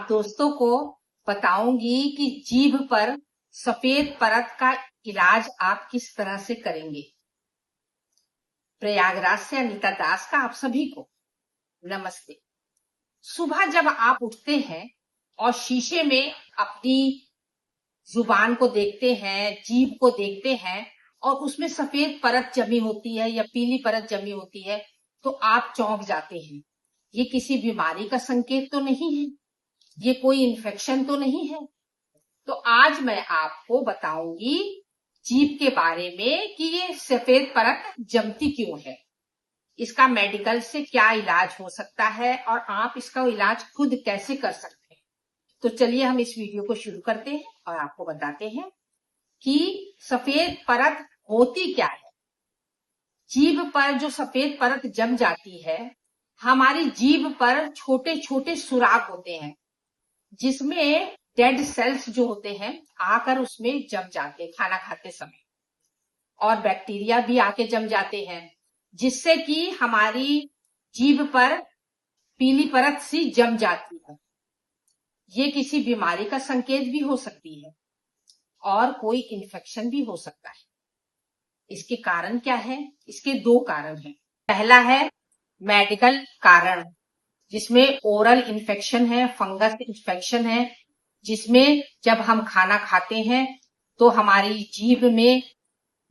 आप दोस्तों को बताऊंगी कि जीभ पर सफेद परत का इलाज आप किस तरह से करेंगे। प्रयागराज से अनीता दास का आप सभी को नमस्ते। सुबह जब आप उठते हैं और शीशे में अपनी जुबान को देखते हैं, जीभ को देखते हैं और उसमें सफेद परत जमी होती है या पीली परत जमी होती है तो आप चौंक जाते हैं। ये किसी बीमारी का संकेत तो नहीं है, ये कोई इन्फेक्शन तो नहीं है। तो आज मैं आपको बताऊंगी जीभ के बारे में कि ये सफेद परत जमती क्यों है, इसका मेडिकल से क्या इलाज हो सकता है और आप इसका इलाज खुद कैसे कर सकते हैं। तो चलिए हम इस वीडियो को शुरू करते हैं और आपको बताते हैं कि सफेद परत होती क्या है। जीभ पर जो सफेद परत जम जाती है, हमारी जीभ पर छोटे छोटे सुराख होते हैं जिसमें डेड सेल्स जो होते हैं आकर उसमें जम जाते हैं खाना खाते समय, और बैक्टीरिया भी आके जम जाते हैं जिससे कि हमारी जीभ पर पीली परत सी जम जाती है। ये किसी बीमारी का संकेत भी हो सकती है और कोई इन्फेक्शन भी हो सकता है। इसके कारण क्या है? इसके दो कारण हैं। पहला है मेडिकल कारण, जिसमें ओरल इन्फेक्शन है, फंगस इन्फेक्शन है, जिसमें जब हम खाना खाते हैं तो हमारी जीभ में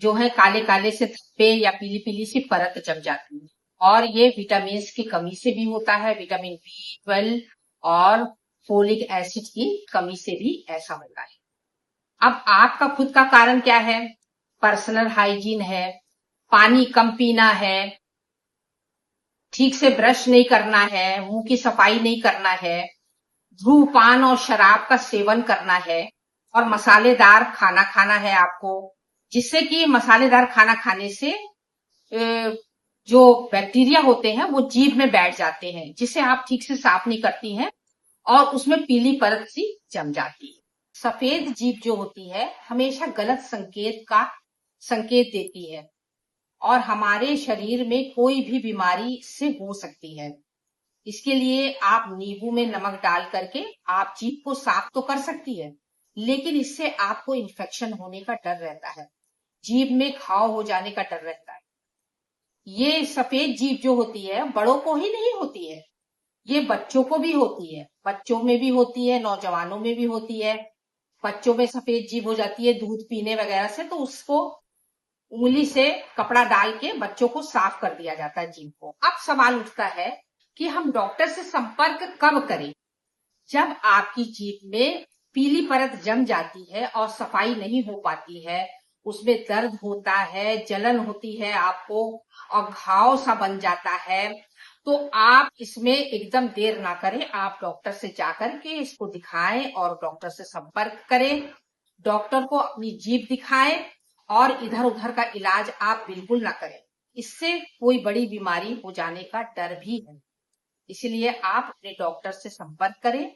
जो है काले काले से धब्बे या पीली पीली सी परत जम जाती है, और ये विटामिन की कमी से भी होता है। विटामिन B12 और फोलिक एसिड की कमी से भी ऐसा होता है। अब आपका खुद का कारण क्या है? पर्सनल हाइजीन है, पानी कम पीना है, ठीक से ब्रश नहीं करना है, मुंह की सफाई नहीं करना है, धूम्रपान और शराब का सेवन करना है, और मसालेदार खाना खाना है आपको, जिससे कि मसालेदार खाना खाने से जो बैक्टीरिया होते हैं वो जीभ में बैठ जाते हैं, जिसे आप ठीक से साफ नहीं करती हैं और उसमें पीली परत सी जम जाती है। सफेद जीभ जो होती है हमेशा गलत संकेत देती है और हमारे शरीर में कोई भी बीमारी से हो सकती है। इसके लिए आप नींबू में नमक डाल करके आप जीभ को साफ तो कर सकती है, लेकिन इससे आपको इन्फेक्शन होने का डर रहता है, जीभ में घाव हो जाने का डर रहता है। ये सफेद जीभ जो होती है बड़ों को ही नहीं होती है, ये बच्चों को भी होती है, बच्चों में भी होती है, नौजवानों में भी होती है। बच्चों में सफेद जीभ हो जाती है दूध पीने वगैरह से, तो उसको उंगली से कपड़ा डाल के बच्चों को साफ कर दिया जाता है जीभ को। अब सवाल उठता है कि हम डॉक्टर से संपर्क कब करें? जब आपकी जीभ में पीली परत जम जाती है और सफाई नहीं हो पाती है, उसमें दर्द होता है, जलन होती है आपको और घाव सा बन जाता है, तो आप इसमें एकदम देर ना करें, आप डॉक्टर से जाकर के इसको दिखाएं और डॉक्टर से संपर्क करें। डॉक्टर को अपनी जीभ दिखाएं और इधर उधर का इलाज आप बिल्कुल ना करें, इससे कोई बड़ी बीमारी हो जाने का डर भी है। इसलिए आप अपने डॉक्टर से संपर्क करें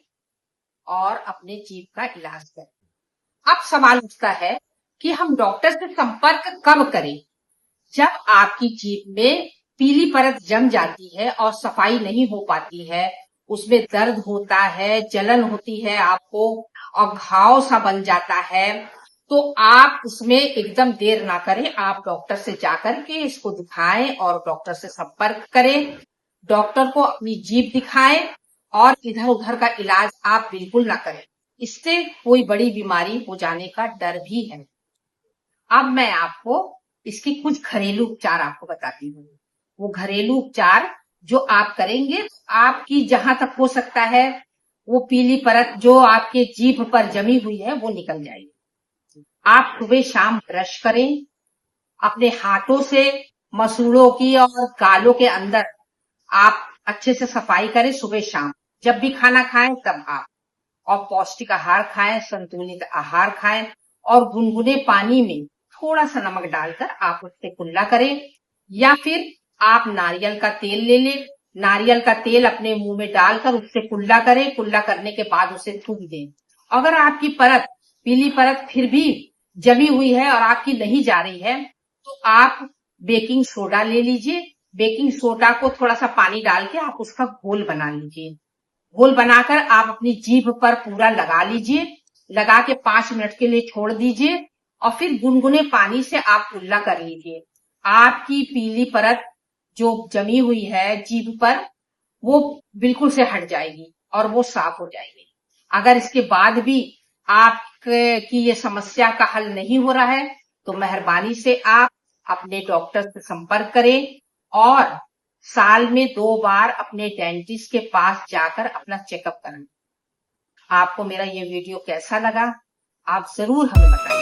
और अपने जीभ का इलाज करें। अब सवाल उठता है कि हम डॉक्टर से संपर्क कब करें? जब आपकी जीभ में पीली परत जम जाती है और सफाई नहीं हो पाती है, उसमें दर्द होता है, जलन होती है आपको और घाव सा बन जाता है, तो आप इसमें एकदम देर ना करें, आप डॉक्टर से जाकर के इसको दिखाएं और डॉक्टर से संपर्क करें। डॉक्टर को अपनी जीभ दिखाएं और इधर उधर का इलाज आप बिल्कुल ना करें, इससे कोई बड़ी बीमारी हो जाने का डर भी है। अब मैं आपको इसके कुछ घरेलू उपचार आपको बताती हूँ। वो घरेलू उपचार जो आप करेंगे, आपकी जहां तक हो सकता है वो पीली परत जो आपके जीभ पर जमी हुई है वो निकल जाएगी। आप सुबह शाम ब्रश करें, अपने हाथों से मसूड़ों की और गालों के अंदर आप अच्छे से सफाई करें सुबह शाम। जब भी खाना खाएं तब आप, और पौष्टिक आहार खाएं, संतुलित आहार खाएं और गुनगुने पानी में थोड़ा सा नमक डालकर आप उससे कुल्ला करें, या फिर आप नारियल का तेल ले लें, नारियल का तेल अपने मुंह में डालकर उससे कुल्ला करें, कुल्ला करने के बाद उसे थूक दें। अगर आपकी परत पीली परत फिर भी जमी हुई है और आपकी नहीं जा रही है तो आप बेकिंग सोडा ले लीजिए, बेकिंग सोडा को थोड़ा सा पानी डाल के आप उसका घोल बना लीजिए घोल बनाकर आप अपनी जीभ पर पूरा लगा लीजिए। लगा के 5 मिनट के लिए छोड़ दीजिए और फिर गुनगुने पानी से आप कुल्ला कर लीजिए। आपकी पीली परत जो जमी हुई है जीभ पर, वो बिल्कुल से हट जाएगी और वो साफ हो जाएगी। अगर इसके बाद भी आपकी ये समस्या का हल नहीं हो रहा है तो मेहरबानी से आप अपने डॉक्टर से संपर्क करें और साल में 2 बार अपने डेंटिस्ट के पास जाकर अपना चेकअप कराएं। आपको मेरा ये वीडियो कैसा लगा, आप जरूर हमें बताएं।